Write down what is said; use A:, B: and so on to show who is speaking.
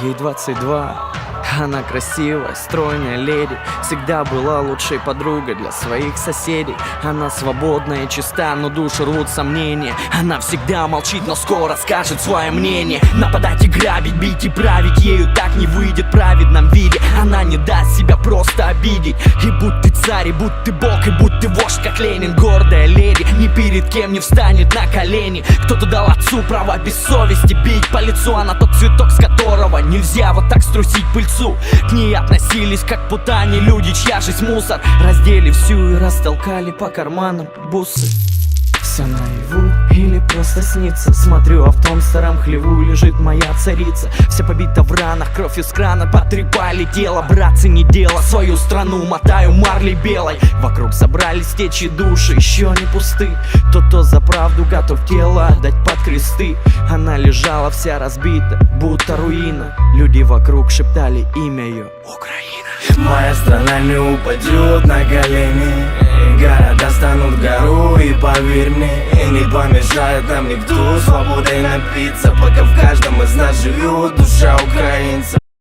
A: Ей 22, она красивая, стройная леди. Всегда была лучшей подругой для своих соседей. Она свободная и чиста, но душу рвут сомнения. Она всегда молчит, но скоро скажет свое мнение. Нападать и грабить, бить и править, ею так не выйдет в праведном виде. Она не даст себя просто обидеть. И будь ты царь, и будь ты бог, и будь ты вождь, как Ленин. Гордая леди ни перед кем не встанет на колени. Кто-то дал отцу право без совести бить по лицу. Она тот цветок, с которого нельзя вот так струсить пыльцу. К ней относились как к путане люди, чья жизнь мусор. Раздели всю и растолкали по карманам бусы. Все наяву или просто снится? Смотрю, а в том старом хлеву лежит моя царица. Вся побита в ранах, кровь из крана потрепали тело. Братцы, не дело, свою страну мотаю марлей белой. Вокруг собрались течи души, еще не пусты. Кто за правду готов тело отдать под кресты. Она лежала вся разбита, будто руина. Люди вокруг шептали имя ее: Украина.
B: Моя страна не упадет на колени. Города станут гору, и поверь мне, не помешает нам никто свободой напиться, пока в каждом из нас живет душа украинца.